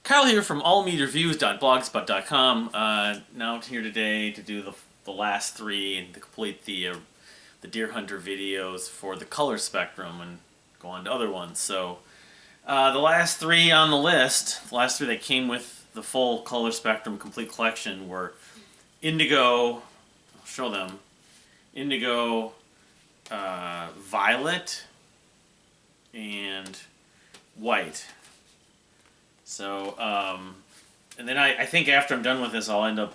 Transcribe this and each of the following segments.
Kyle here from allmeatreviews.blogspot.com. Now here today to do the last three and to complete the Deer Hunter videos for the color spectrum and go on to other ones. So the last three on the list, the last three that came with the full color spectrum complete collection were Indigo. I'll show them. Indigo, Violet, and White. So, and then I think after I'm done with this, I'll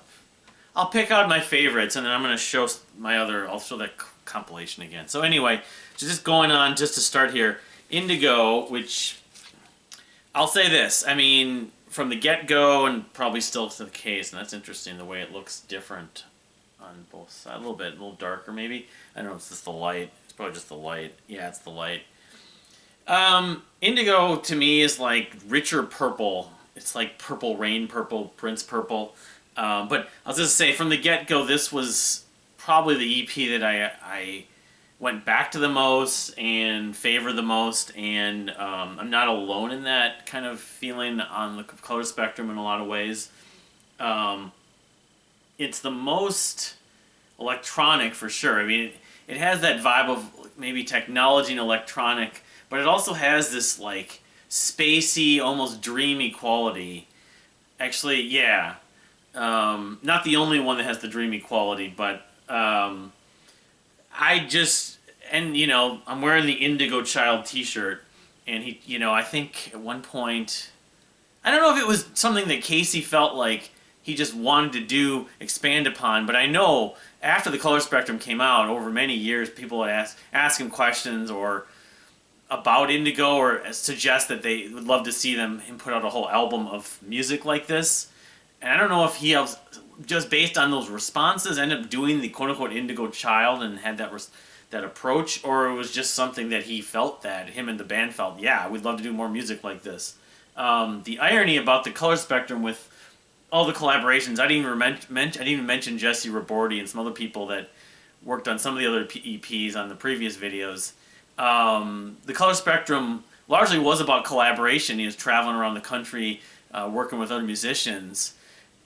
pick out my favorites, and then I'm going to show I'll show that compilation again. So anyway, just going on, just to start here, Indigo, which, I'll say this, I mean, from the get-go, and probably still to the case, and that's interesting, the way it looks different on both sides, a little darker maybe. I don't know if it's just the light. It's probably just the light. Yeah, it's the light. Indigo to me is like richer purple. It's like purple rain purple, Prince purple. But I'll just say from the get-go, this was probably the EP that I went back to the most and favored the most, and I'm not alone in that kind of feeling on the color spectrum in a lot of ways. It's the most electronic for sure. I mean, it has that vibe of maybe technology and electronic, but it also has this like spacey, almost dreamy quality. Actually, yeah. Not the only one that has the dreamy quality, but I'm wearing the Indigo Child t-shirt, and I think at one point, I don't know if it was something that Casey felt like he just wanted to expand upon, but I know after the color spectrum came out, over many years, people would ask him questions or about Indigo, or suggest that they would love to see him put out a whole album of music like this. And I don't know if he was, just based on those responses, ended up doing the quote-unquote Indigo Child and had that approach, or it was just something that he felt, that him and the band felt, yeah, we'd love to do more music like this. The irony about the color spectrum with all the collaborations, I didn't even mention Jesse Rabordi and some other people that worked on some of the other EPs on the previous videos. The color spectrum largely was about collaboration. He was traveling around the country, working with other musicians,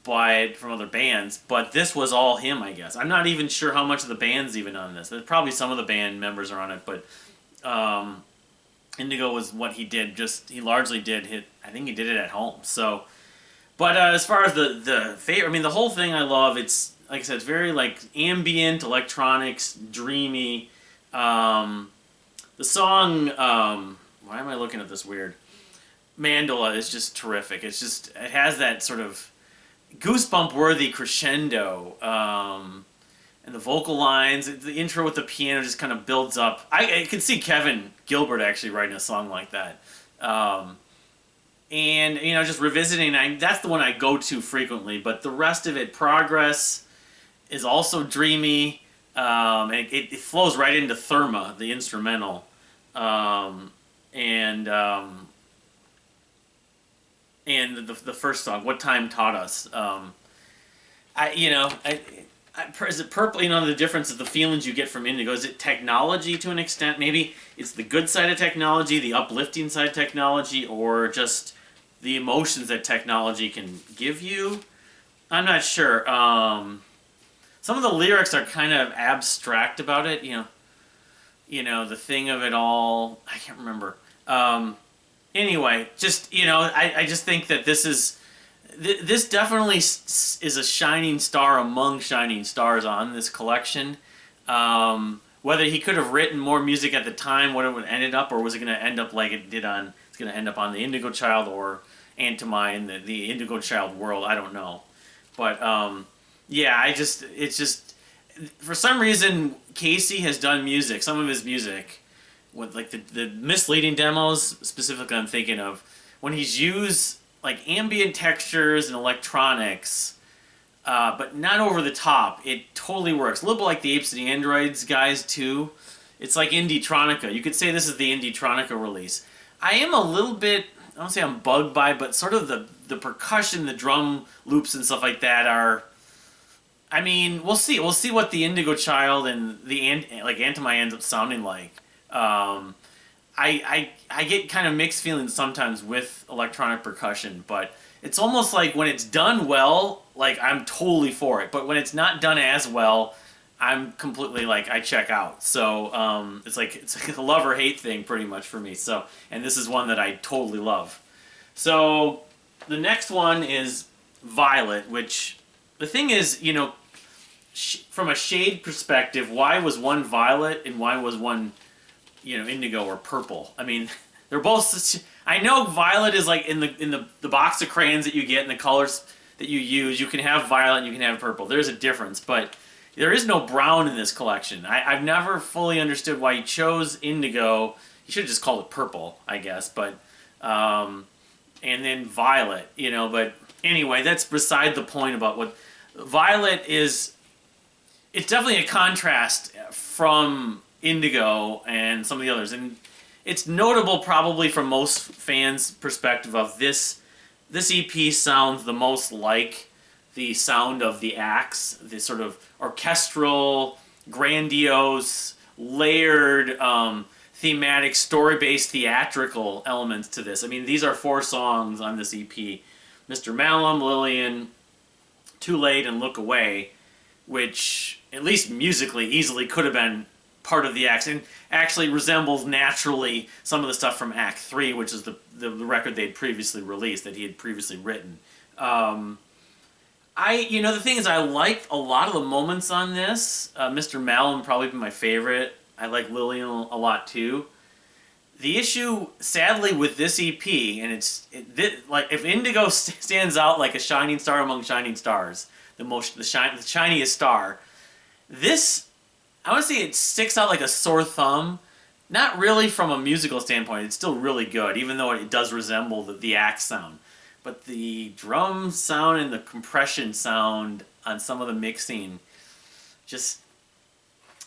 from other bands. But this was all him, I guess. I'm not even sure how much of the band's even on this. There's probably some of the band members are on it, but Indigo was what he did. He largely did I think he did it at home. So, but as far as the favorite, I mean, the whole thing I love. It's like I said, it's very like ambient electronics, dreamy. The song, why am I looking at this weird? Mandala is just terrific. It has that sort of goosebump-worthy crescendo, and the vocal lines, the intro with the piano just kind of builds up. I can see Kevin Gilbert actually writing a song like that. And, just revisiting, that's the one I go to frequently, but the rest of it, Progress, is also dreamy. It flows right into Therma, the instrumental, and the first song, What Time Taught Us. Is it purple? The difference of the feelings you get from Indigo. Is it technology to an extent? Maybe it's the good side of technology, the uplifting side of technology, or just the emotions that technology can give you. I'm not sure. Some of the lyrics are kind of abstract about it, the thing of it all. I can't remember. Anyway, I just think that this definitely is a shining star among shining stars on this collection. Whether he could have written more music at the time, what it would ended up, or was it going to end up like it's going to end up on the Indigo Child or Antimai in the Indigo Child world, I don't know. But, yeah, it's just, for some reason, Casey has done music, some of his music, with like the misleading demos, specifically I'm thinking of, when he's used like ambient textures and electronics, but not over the top, it totally works. A little bit like the Apes and the Androids guys too. It's like Indie-tronica. You could say this is the Indie-tronica release. I am a little bit, I don't say I'm bugged by, but sort of the percussion, the drum loops and stuff like that are, I mean, we'll see. We'll see what the Indigo Child and the Antimai ends up sounding like. I get kind of mixed feelings sometimes with electronic percussion, but it's almost like when it's done well, like I'm totally for it. But when it's not done as well, I'm completely like I check out. So it's like a love or hate thing pretty much for me. So and this is one that I totally love. So the next one is Violet, which the thing is, from a shade perspective, why was one violet and why was one, indigo or purple? I mean, they're both. I know violet is like in the box of crayons that you get and the colors that you use. You can have violet and you can have purple. There's a difference, but there is no brown in this collection. I've never fully understood why he chose indigo. He should have just called it purple, I guess. But and then violet, But anyway, that's beside the point about what violet is. It's definitely a contrast from indigo and some of the others, and it's notable probably from most fans' perspective of this. This EP sounds the most like the sound of the Axe, the sort of orchestral, grandiose, layered, thematic, story-based, theatrical elements to this. I mean, these are 4 songs on this EP: Mr. Malum, Lillian, Too Late, and Look Away, which, at least musically, easily could have been part of the Axe, and actually resembles naturally some of the stuff from Act 3, which is the record they'd previously released, that he had previously written. The thing is, I liked a lot of the moments on this. Mr. Malum probably been my favorite. I like Lillian a lot too. The issue, sadly, with this EP, and if Indigo stands out like a shining star among shining stars, the shiniest star, this, I want to say it sticks out like a sore thumb. Not really from a musical standpoint. It's still really good, even though it does resemble the Axe sound. But the drum sound and the compression sound on some of the mixing, just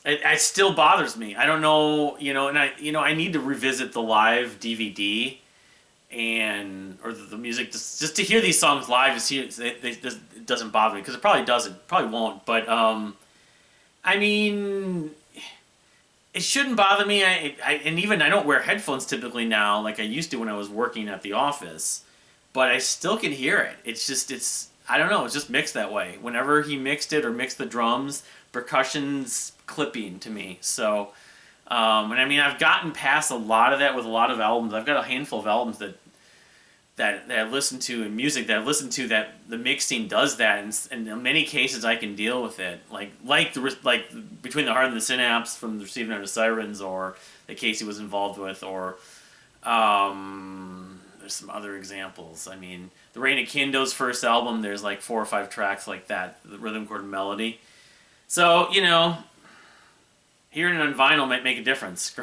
it still bothers me. I don't know, and I need to revisit the live DVD or the music just to hear these songs live. It doesn't bother me because it probably won't. But I mean, it shouldn't bother me. And even I don't wear headphones typically now like I used to when I was working at the office. But I still can hear it. It's I don't know, it's just mixed that way. Whenever he mixed it or mixed the drums, percussion's clipping to me. So, and I mean, I've gotten past a lot of that with a lot of albums. I've got a handful of albums that I've listened to and music that I've listened to that the mixing does that, and in many cases I can deal with it. Like Between the Heart and the Synapse from the Receiving End of Sirens, or that Casey was involved with, or there's some other examples. I mean, the Reign of Kindo's first album, there's like 4 or 5 tracks like that, the rhythm, chord, and melody. So, hearing it on vinyl might make a difference.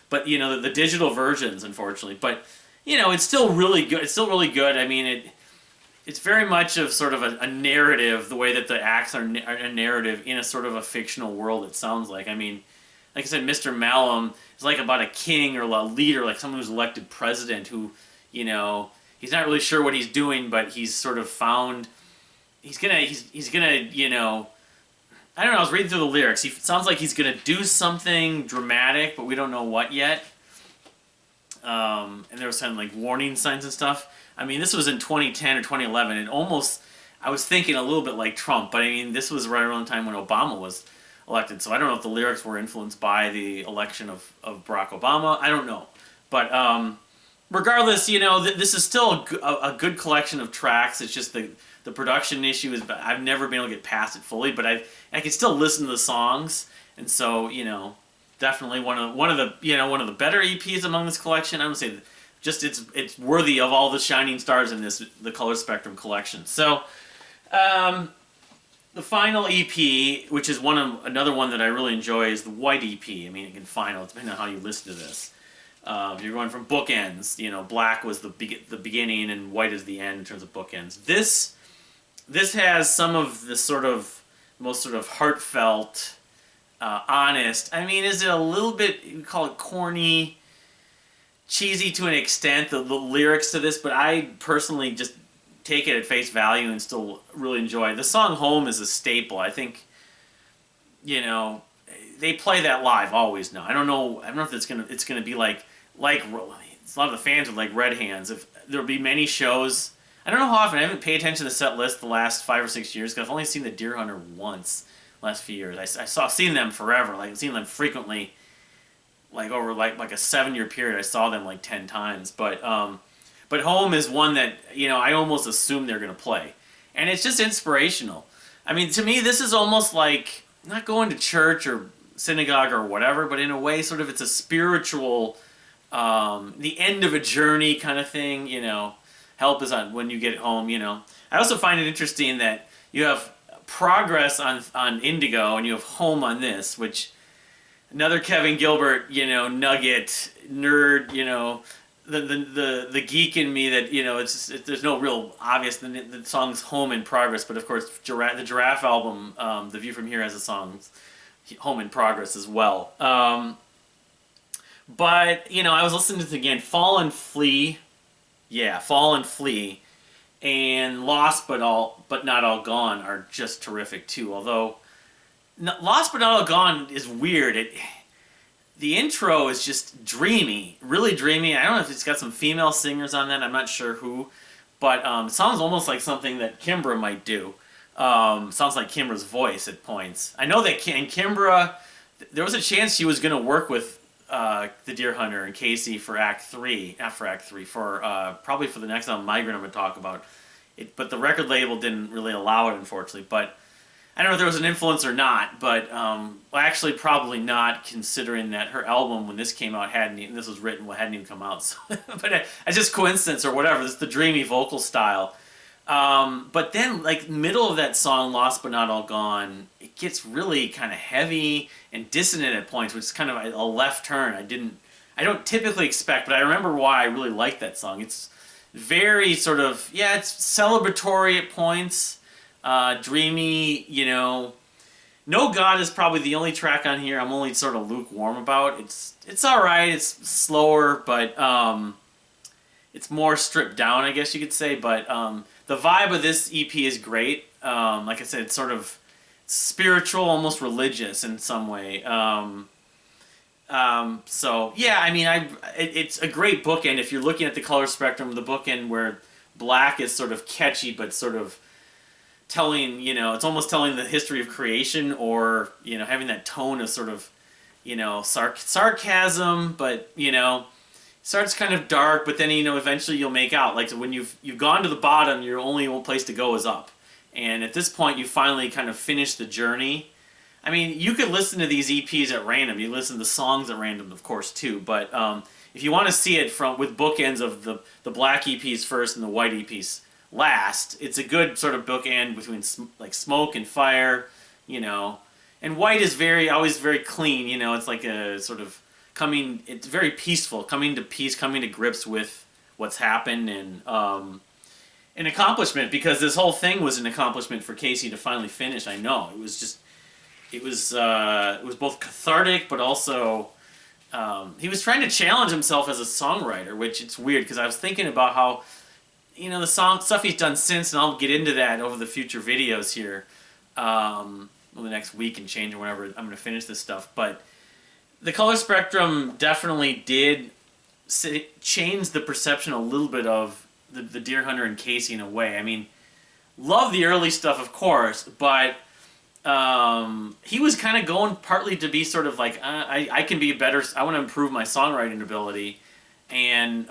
But, the digital versions, unfortunately. But, it's still really good. It's still really good. I mean, it's very much of sort of a narrative, the way that the acts are a narrative in a sort of a fictional world, it sounds like. I mean, like I said, Mr. Malum is like about a king or a leader, like someone who's elected president who, he's not really sure what he's doing, but he's sort of found, he's gonna, I don't know, I was reading through the lyrics. He sounds like he's gonna do something dramatic, but we don't know what yet. And there was kind of like warning signs and stuff. I mean, this was in 2010 or 2011, and almost, I was thinking a little bit like Trump, but I mean, this was right around the time when Obama was elected, so I don't know if the lyrics were influenced by the election of Barack Obama. I don't know. But regardless, this is still a good collection of tracks. It's just the production issue is I've never been able to get past it fully, but I can still listen to the songs, and so definitely one of the better EPs among this collection. I would say just it's worthy of all the shining stars in the Color Spectrum collection. So the final EP, which is another one that I really enjoy, is the White EP. I mean, again, final, depending on how you listen to this. You're going from bookends. Black was the beginning and white is the end in terms of bookends. This has some of the most sort of heartfelt, honest. I mean, is it a little bit, you call it corny, cheesy to an extent, the lyrics to this, but I personally just take it at face value and still really enjoy it. The song Home is a staple. I think, they play that live always now. I don't know if it's gonna be like a lot of the fans with like Red Hands. If there'll be many shows, I don't know how often. I haven't paid attention to the set list the last 5 or 6 years because I've only seen the Deer Hunter once last few years. Seen them forever. Like I've seen them frequently, like over like a 7-year period. I saw them like 10 times. But Home is one that I almost assume they're gonna play, and it's just inspirational. I mean, to me, this is almost like not going to church or synagogue or whatever, but in a way, sort of, it's a spiritual, the end of a journey kind of thing. Help is on when you get home. I also find it interesting that you have Progress on Indigo and you have Home on this, which another Kevin Gilbert, nugget nerd, the geek in me that there's no real obvious. The song's Home in Progress, but of course the Giraffe album, The View from Here, has a song Home in Progress as well. But I was listening to this again, Fall and Flee, and Lost but Not All Gone are just terrific too. Although Lost but Not All Gone is weird. The intro is just dreamy, really dreamy. I don't know if it's got some female singers on that. I'm not sure who, but it sounds almost like something that Kimbra might do. Sounds like Kimbra's voice at points. I know that Kimbra, there was a chance she was going to work with the Deer Hunter and Casey for Act 3, not for Act 3, for probably for the next album, Migrant, I'm going to talk about. But the record label didn't really allow it, unfortunately. But I don't know if there was an influence or not, but actually probably not, considering that her album, when this came out, hadn't even come out. So, but it's just coincidence or whatever. It's the dreamy vocal style. But then, like, middle of that song, Lost But Not All Gone, it gets really kind of heavy and dissonant at points, which is kind of a left turn. I don't typically expect, but I remember why I really like that song. It's very sort of, it's celebratory at points, dreamy, No God is probably the only track on here I'm only sort of lukewarm about. It's alright, it's slower, but it's more stripped down, I guess you could say, but the vibe of this EP is great. Like I said, it's sort of spiritual, almost religious in some way. So yeah, I mean, it's a great bookend if you're looking at the color spectrum. The bookend where black is sort of catchy, but sort of telling, it's almost telling the history of creation, or having that tone of sort of, sarcasm, but starts kind of dark, but then eventually you'll make out. Like when you've gone to the bottom, your only place to go is up, and at this point you finally kind of finish the journey. I mean, you could listen to these EPs at random. You listen to the songs at random, of course, too. But if you want to see it with bookends of the black EPs first and the white EPs last, it's a good sort of bookend between like Smoke and Fire, And white is always very clean. It's like a sort of it's very peaceful, coming to peace, coming to grips with what's happened, and an accomplishment, because this whole thing was an accomplishment for Casey to finally finish. I know it was both cathartic, but also he was trying to challenge himself as a songwriter, which it's weird because I was thinking about how the stuff he's done since, and I'll get into that over the future videos here, the next week and change or whenever I'm going to finish this stuff. But the color spectrum definitely did change the perception a little bit of the Deer Hunter and Casey in a way. I mean, love the early stuff, of course, but he was kind of going partly to be sort of like, I can be better, I want to improve my songwriting ability. And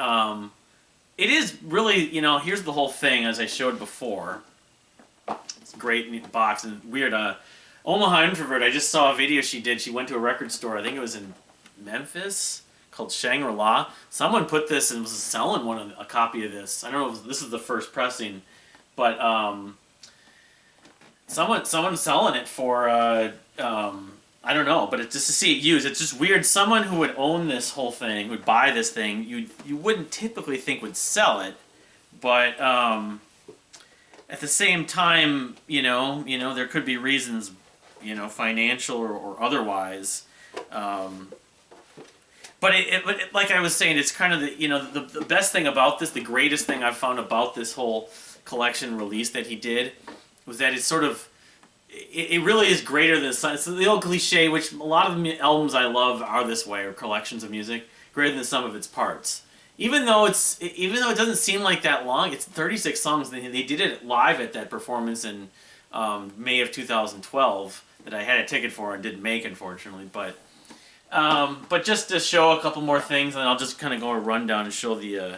it is really, here's the whole thing as I showed before. It's great in the box, and weird. Omaha Introvert, I just saw a video she did. She went to a record store, I think it was in Memphis, called Shangri-La. Someone put this and was selling a copy of this. I don't know if this is the first pressing, but someone's selling it for I don't know, but it's just to see it used. It's just weird. Someone who would own this whole thing, would buy this thing, you wouldn't typically think would sell it, but at the same time, there could be reasons, financial or otherwise. But like I was saying, it's kind of the best thing about this, the greatest thing I've found about this whole collection release that he did, was that it's sort of it really is greater than some. It's the old cliche, which a lot of the albums I love are this way, or collections of music, greater than the sum of its parts. Even though it doesn't seem like that long, it's 36 songs. They did it live at that performance in May of 2012 that I had a ticket for and didn't make, unfortunately. But just to show a couple more things, and I'll just kind of go a rundown and show the.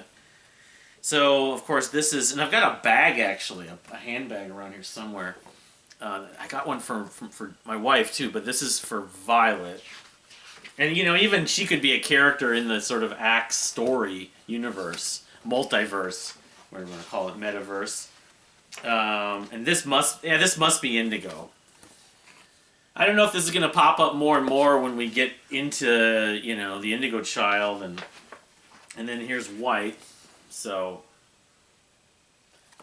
So of course this is, and I've got a bag actually, a handbag around here somewhere. I got one for my wife too, but this is for Violet. And even she could be a character in the sort of Axe story universe, multiverse, whatever you want to call it, metaverse. And this must be Indigo. I don't know if this is going to pop up more and more when we get into the Indigo Child, and then here's White. So,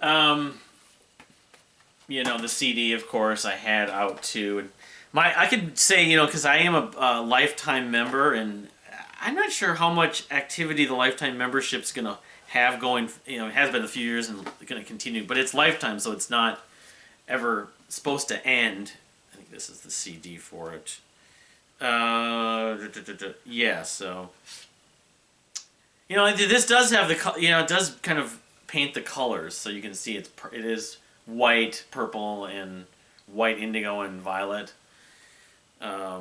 the CD, of course, I had out too. And I could say, because I am a lifetime member, and I'm not sure how much activity the lifetime membership's going to have going. It has been a few years and going to continue, but it's lifetime, so it's not ever supposed to end. I think this is the CD for it. Yeah, so this does have the it does kind of paint the colors, so you can see it is white, purple, and white, indigo, and violet. I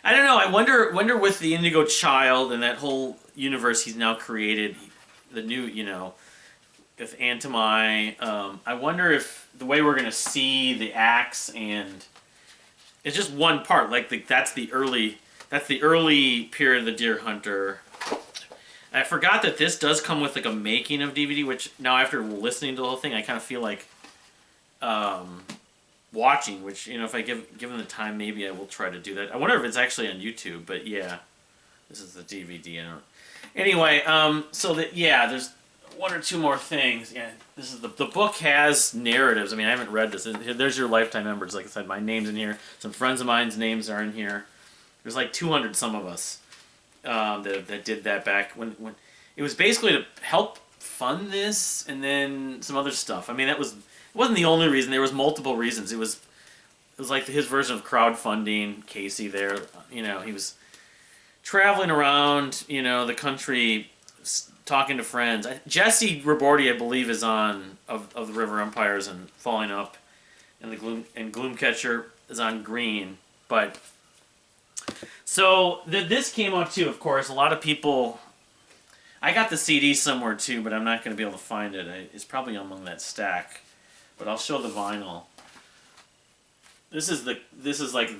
don't know. I wonder with the Indigo Child and that whole universe he's now created, the new, with Antimai. I wonder if the way we're gonna see the axe, and it's just one part. Like that's the early period of the Deer Hunter. I forgot that this does come with like a making of DVD, which now after listening to the whole thing, I kind of feel like watching, which if I given the time, maybe I will try to do that. I wonder if it's actually on YouTube, but yeah, this is the DVD. Anyway, so there's one or two more things. Yeah, this is the book has narratives. I mean, I haven't read this. There's your lifetime members. Like I said, my name's in here. Some friends of mine's names are in here. There's like 200 some of us that did that back when it was basically to help fund this, and then some other stuff. I mean, it wasn't the only reason. There was multiple reasons. It was like his version of crowdfunding. Casey there, he was traveling around, the country, talking to friends. Jesse Raborti, I believe, is on of the River Empires and Falling Up, and Gloomcatcher is on Green. But so this came out too. Of course, a lot of people. I got the CD somewhere too, but I'm not going to be able to find it. It's probably among that stack. But I'll show the vinyl. This is like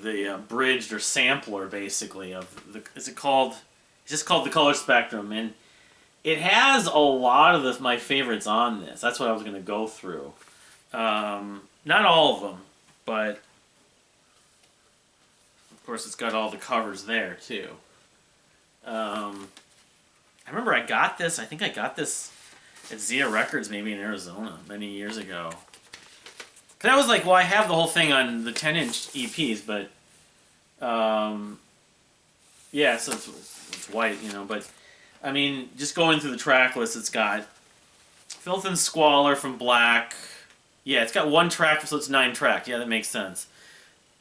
the bridged or sampler basically of the. It's just called the Color Spectrum, and it has a lot of my favorites on this. That's what I was going to go through. Not all of them, but of course it's got all the covers there too. I remember I got this. I think I got this at Zia Records, maybe in Arizona, many years ago. Cause I was like, well, I have the whole thing on the 10-inch EPs, but yeah, so it's white, but I mean, just going through the track list, it's got Filth and Squalor from Black. Yeah, it's got one track, so it's 9 tracks. Yeah, that makes sense.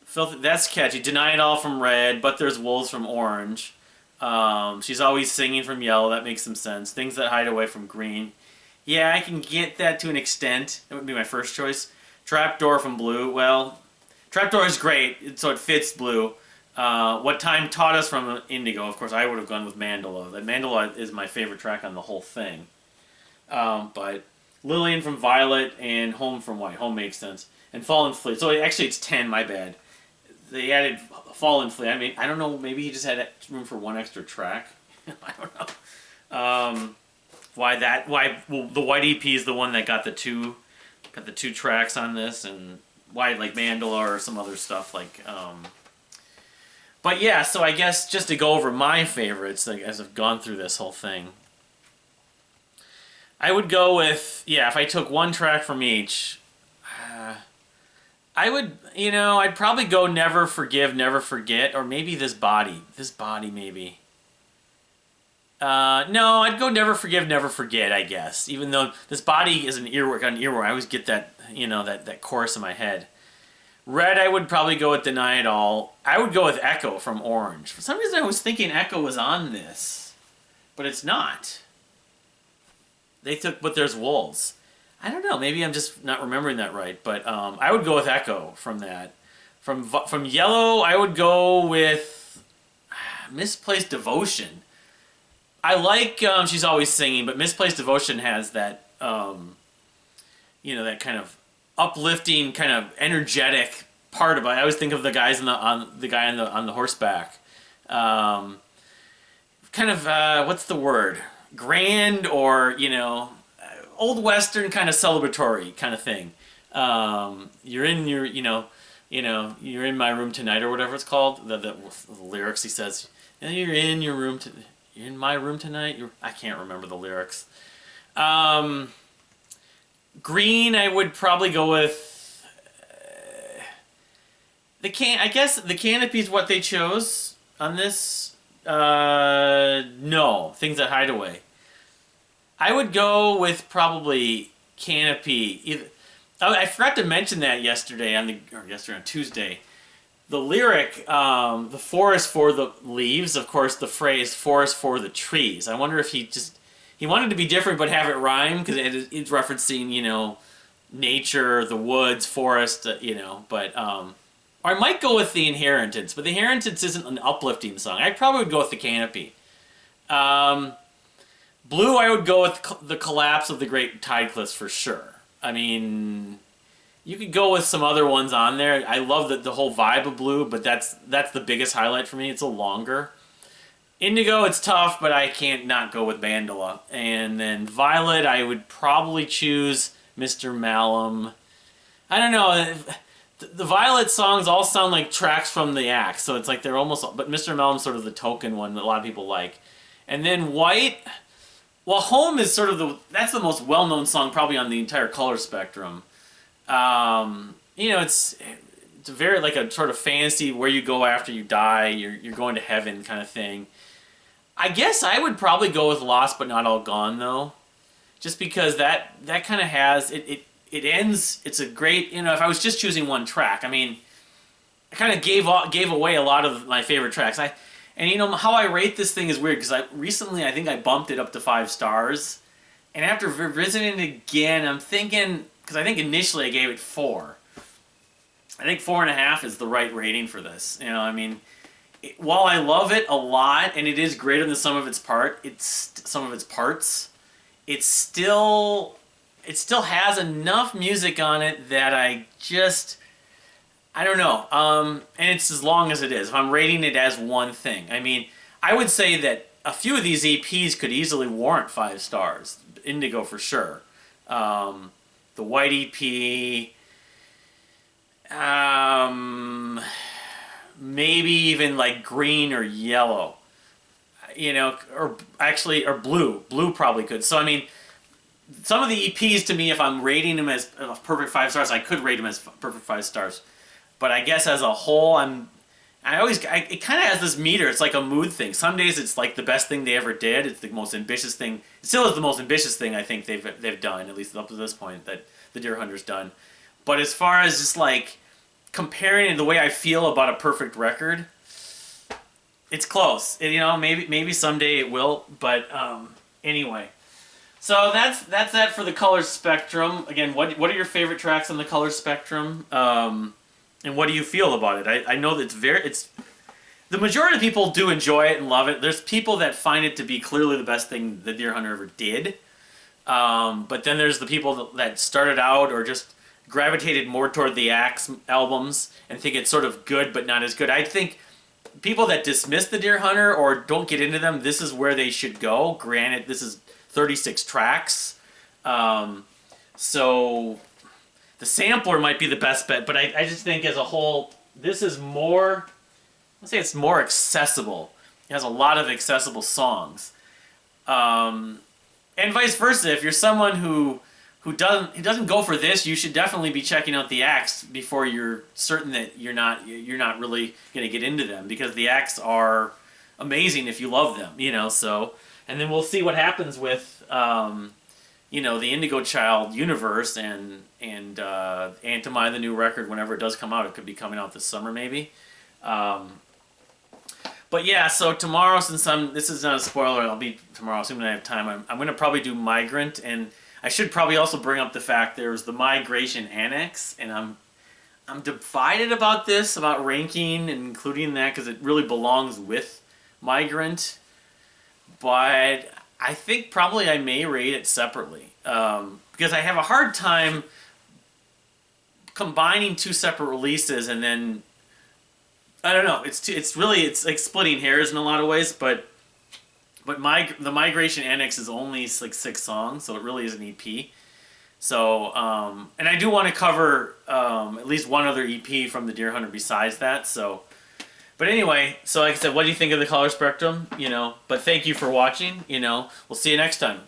Filth, that's catchy. Deny It All from Red, But There's Wolves from Orange. She's Always Singing from Yellow. That makes some sense. Things That Hide Away from Green. Yeah, I can get that to an extent. That would be my first choice. Trapdoor from Blue. Well, Trapdoor is great, so it fits Blue. What Time Taught Us from Indigo. Of course, I would have gone with Mandala. That Mandala is my favorite track on the whole thing. But Lillian from Violet and Home from White. Home makes sense. And Fallen Fleet. So actually it's 10, my bad. They added Fallen Fleet. I mean, I don't know, maybe he just had room for one extra track. I don't know. Why the White EP is the one that got the two tracks on this, and why like Mandala or some other stuff like but yeah, so I guess just to go over my favorites, like as I've gone through this whole thing, I would go with, if I took one track from each, I would, I'd probably go Never Forgive, Never Forget, or maybe This Body maybe. No, I'd go Never Forgive, Never Forget, I guess. Even though This Body is an earwork. I always get that, that chorus in my head. Red, I would probably go with Deny It All. I would go with Echo from Orange. For some reason, I was thinking Echo was on this, but it's not. They took But There's Wolves. I don't know. Maybe I'm just not remembering that right, but I would go with Echo from that. From Yellow, I would go with Misplaced Devotion. I like She's Always Singing, but Misplaced Devotion has that, that kind of uplifting, kind of energetic part of it. I always think of the guys on the horseback. Kind of what's the word? Grand, or old western, kind of celebratory kind of thing. You're in your you're in my room tonight, or whatever it's called. The lyrics he says, you're in your room you're in my room tonight. I can't remember the lyrics. Green, I would probably go with I guess the Canopy is what they chose on this. No, Things That Hide Away. I would go with probably Canopy. I forgot to mention that yesterday on Tuesday. The lyric, the forest for the leaves, of course, the phrase "forest for the trees." I wonder if he wanted to be different but have it rhyme, because it's referencing nature, the woods, forest, But or I might go with The Inheritance, but The Inheritance isn't an uplifting song. I probably would go with the Canopy. Blue, I would go with The Collapse of the Great Tide Cliffs for sure. I mean, you could go with some other ones on there. I love the whole vibe of Blue, but that's the biggest highlight for me. It's a longer. Indigo, it's tough, but I can't not go with Mandala. And then Violet, I would probably choose Mr. Malum. I don't know. The Violet songs all sound like tracks from the act, so it's like they're almost... But Mr. Malum's sort of the token one that a lot of people like. And then White... Well, Home is sort of that's the most well-known song probably on the entire color spectrum. It's a very, like, a sort of fantasy where you go after you die, you're going to heaven kind of thing. I guess I would probably go with Lost But Not All Gone, though. Just because that kind of has... It ends... It's a great... if I was just choosing one track, I mean... I kind of gave away a lot of my favorite tracks. And how I rate this thing is weird, because recently I think I bumped it up to 5 stars. And after revisiting it again, I'm thinking... Because I think initially I gave it 4. I think 4.5 is the right rating for this. While I love it a lot, and it is greater than some of its parts, it still has enough music on it that I don't know. And it's as long as it is. If I'm rating it as one thing, I would say that a few of these EPs could easily warrant 5 stars. Indigo for sure. The White EP. Maybe even like Green or Yellow. Or Blue. Blue probably could. So some of the EPs to me, if I'm rating them as perfect 5 stars, I could rate them as perfect 5 stars. But I guess as a whole, it kind of has this meter. It's like a mood thing. Some days it's like the best thing they ever did. It's the most ambitious thing. It still is the most ambitious thing I think they've done, at least up to this point, that the Deer Hunter's done. But as far as just like comparing it the way I feel about a perfect record, it's close. Maybe someday it will. But anyway, so that's that for the color spectrum. Again, what are your favorite tracks on the color spectrum? And what do you feel about it? I know that the majority of people do enjoy it and love it. There's people that find it to be clearly the best thing the Deer Hunter ever did. But then there's the people that started out or just gravitated more toward the Axe albums and think it's sort of good but not as good. I think people that dismiss the Deer Hunter or don't get into them, this is where they should go. Granted, this is 36 tracks. So... The sampler might be the best bet, but I just think as a whole, this is more... Let's say it's more accessible. It has a lot of accessible songs. And vice versa. If you're someone who doesn't go for this, you should definitely be checking out the Axe before you're certain that you're not really going to get into them, because the Axe are amazing if you love them, So, and then we'll see what happens with the Indigo Child universe and Antimai, the new record, whenever it does come out. It could be coming out this summer maybe. But yeah, so tomorrow, since this is not a spoiler, I'll be tomorrow, assuming I have time. I'm going to probably do Migrant, and I should probably also bring up the fact there's the Migration Annex, and I'm divided about this, about ranking and including that, because it really belongs with Migrant. But I think probably I may rate it separately, because I have a hard time combining two separate releases, and then I don't know. It's like splitting hairs in a lot of ways, but the Migration Annex is only like 6 songs, so it really is an EP. So and I do want to cover at least one other EP from the Deer Hunter besides that. So, but anyway, so like I said, what do you think of the color spectrum? But thank you for watching. We'll see you next time.